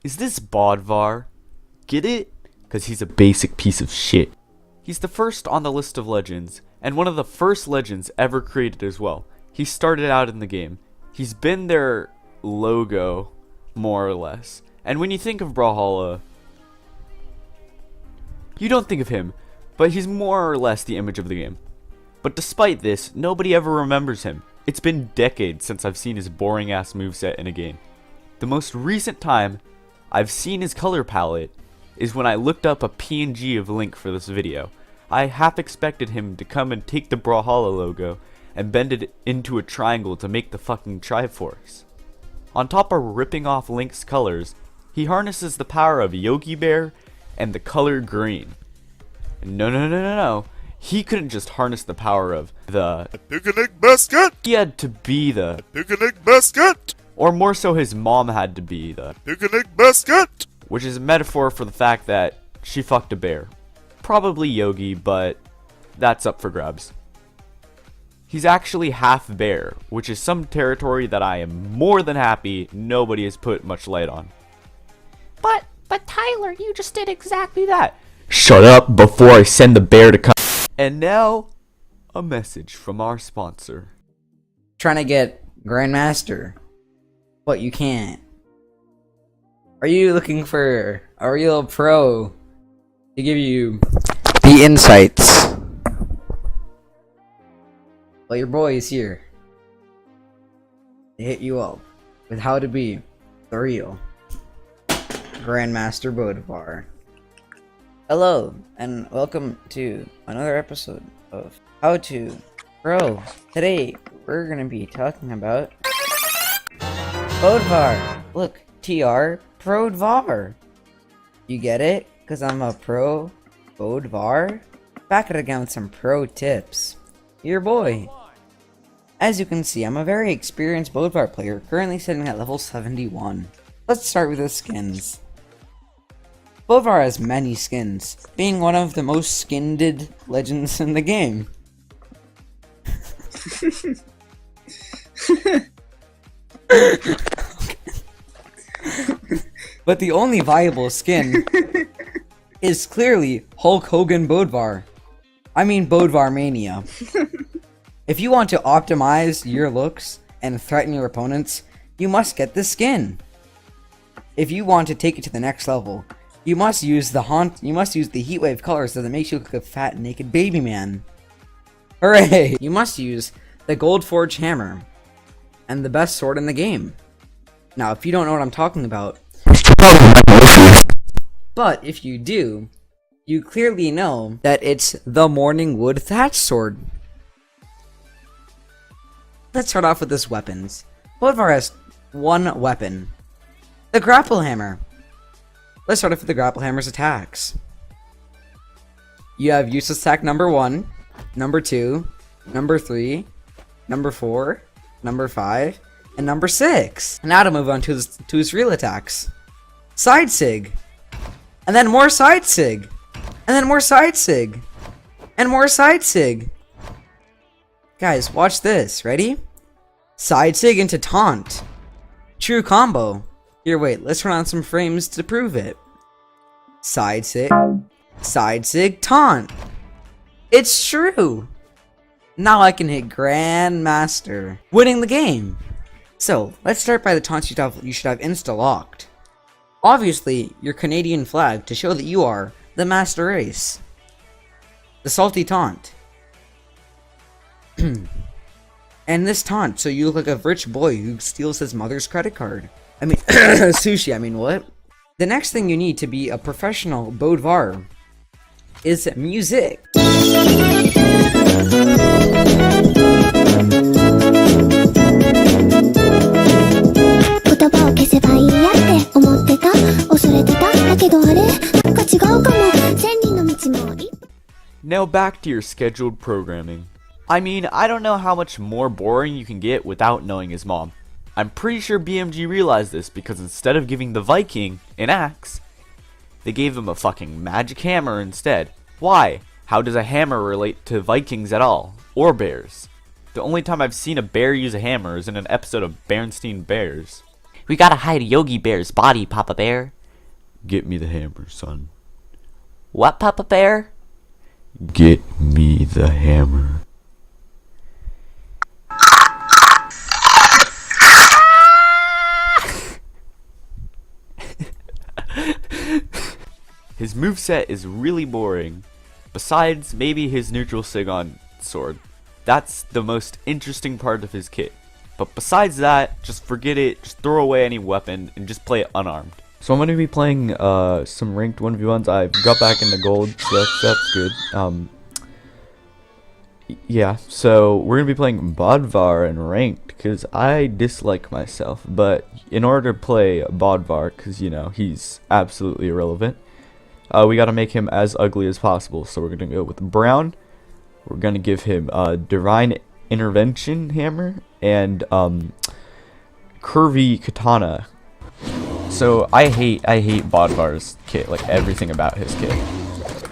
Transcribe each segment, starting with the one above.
Is this Bödvar? Get it? Cause he's a basic piece of shit. He's the first on the list of legends, and one of the first legends ever created as well. He started out in the game. He's been their logo, more or less. And when you think of Brawlhalla, you don't think of him, but he's more or less the image of the game. But despite this, nobody ever remembers him. It's been decades since I've seen his boring ass moveset in a game. The most recent time I've seen his color palette is when I looked up a PNG of Link for this video. I half expected him to come and take the Brawlhalla logo and bend it into a triangle to make the fucking Triforce. On top of ripping off Link's colors, he harnesses the power of Yogi Bear and the color green. No. He couldn't just harness the power of the picnic basket. He had to be the Picnic basket. or more so his mom had to be the Picnic basket. which is a metaphor for the fact that she fucked a bear. Probably Yogi, but that's up for grabs. He's actually half bear, which is some territory that I am more than happy nobody has put much light on. But Tyler, you just did exactly that. Shut up before I send the bear to come. And now, a message from our sponsor. Trying to get Grandmaster, but you can't. Are you looking for a real pro to give you the insights? Well, your boy is here to hit you up with how to be the real Grandmaster Bödvar. Hello, and welcome to another episode of How to Pro. Today, we're gonna be talking about Bödvar. Look, TRPhoenix. You get it? Cause I'm a pro Bödvar. Back it again with some pro tips. Your boy. As you can see, I'm a very experienced Bödvar player, currently sitting at level 71. Let's start with the skins. Bödvar has many skins, being one of the most skinned legends in the game. But the only viable skin is clearly Hulk Hogan Bödvar. I mean Bödvar Mania. If you want to optimize your looks and threaten your opponents, you must get this skin. If you want to take it to the next level, you must use the heatwave colors so that it makes you look like a fat naked baby man. Hooray! You must use the Gold Forge hammer and the best sword in the game. Now, if you don't know what I'm talking about, but if you do, you clearly know that it's the Morning Wood Thatch Sword. Let's start off with his weapons. Bödvar has one weapon, the Grapple Hammer. Let's start off with the Grapple Hammer's attacks. You have useless attack number 1, number 2, number 3, number 4, number 5, and number 6. Now to move on to his real attacks. Side Sig. And then more Side Sig. And then more Side Sig. And more Side Sig. Guys, watch this. Ready? Side Sig into Taunt. True combo. Here, wait. Let's run on some frames to prove it. Side Sig. Side Sig. Taunt. It's true. Now I can hit Grandmaster, winning the game. So, let's start by the taunts you should have insta-locked. Obviously, your Canadian flag to show that you are the master race. The Salty Taunt. And this taunt, so you look like a rich boy who steals his mother's credit card. I mean, sushi, I mean, what? The next thing you need to be a professional Bödvar is music. Now back to your scheduled programming. I mean, I don't know how much more boring you can get without knowing his mom. I'm pretty sure BMG realized this because instead of giving the Viking an axe, they gave him a fucking magic hammer instead. Why? How does a hammer relate to Vikings at all? Or bears? The only time I've seen a bear use a hammer is in an episode of Berenstain Bears. We gotta hide Yogi Bear's body, Papa Bear. Get me the hammer, son. What, Papa Bear? Get me the hammer. His moveset is really boring. Besides, maybe his neutral Sigon sword. That's the most interesting part of his kit. But besides that, just forget it, just throw away any weapon, and just play it unarmed. So I'm going to be playing some ranked 1v1s. I got back into gold, so that's good. Yeah, so we're going to be playing Bödvar in ranked, because I dislike myself. But in order to play Bödvar, because, you know, he's absolutely irrelevant, we got to make him as ugly as possible. So we're going to go with Brown. We're going to give him a Divine Intervention Hammer and Curvy Katana. So I hate Bödvar's kit, like everything about his kit.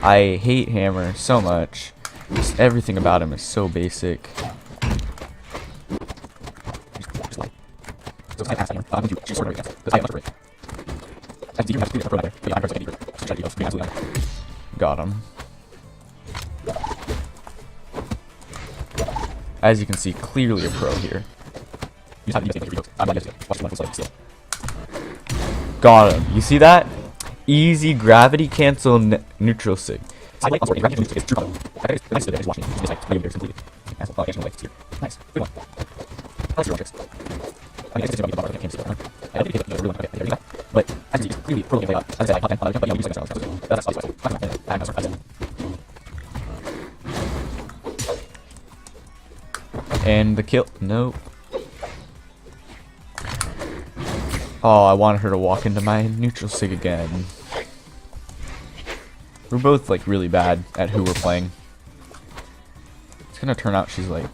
I hate Hammer so much. Just everything about him is so basic. Got him. As you can see, clearly a pro here. Got him. You see that? Easy gravity cancel neutral sig. And the kill. Nope. Oh, I wanted her to walk into my neutral sig again. We're both like really bad at who we're playing. It's gonna turn out she's like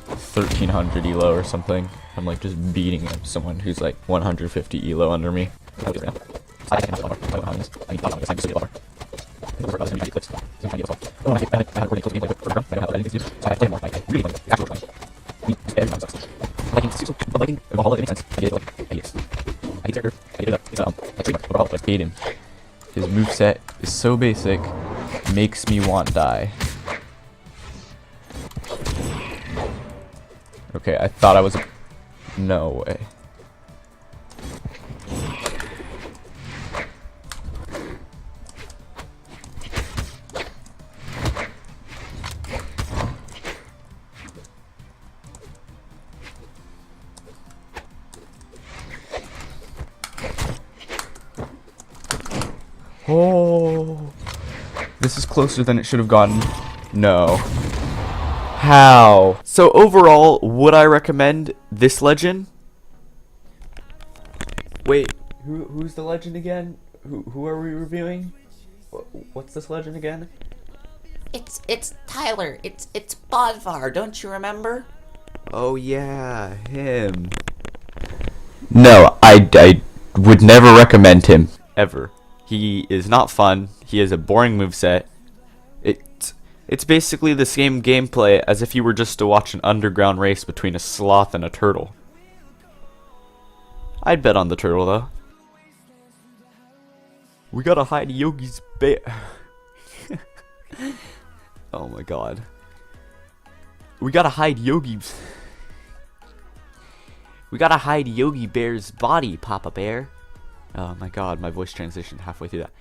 1300 elo or something. I'm like just beating up someone who's like 150 elo under me. Hate him. His moveset is so basic, makes me want die. Okay, I thought I was. No way. Oh, this is closer than it should have gotten. No. How? So overall, would I recommend this legend? Wait, who's the legend again? Who are we reviewing? What's this legend again? It's Tyler. It's Bödvar. Don't you remember? Oh yeah, him. No, I would never recommend him ever. He is not fun. He has a boring moveset. It's basically the same gameplay as if you were just to watch an underground race between a sloth and a turtle. I'd bet on the turtle though. We gotta hide Yogi's bear. Oh my god. We gotta hide Yogi's. We gotta hide Yogi Bear's body, Papa Bear. Oh my god, my voice transitioned halfway through that.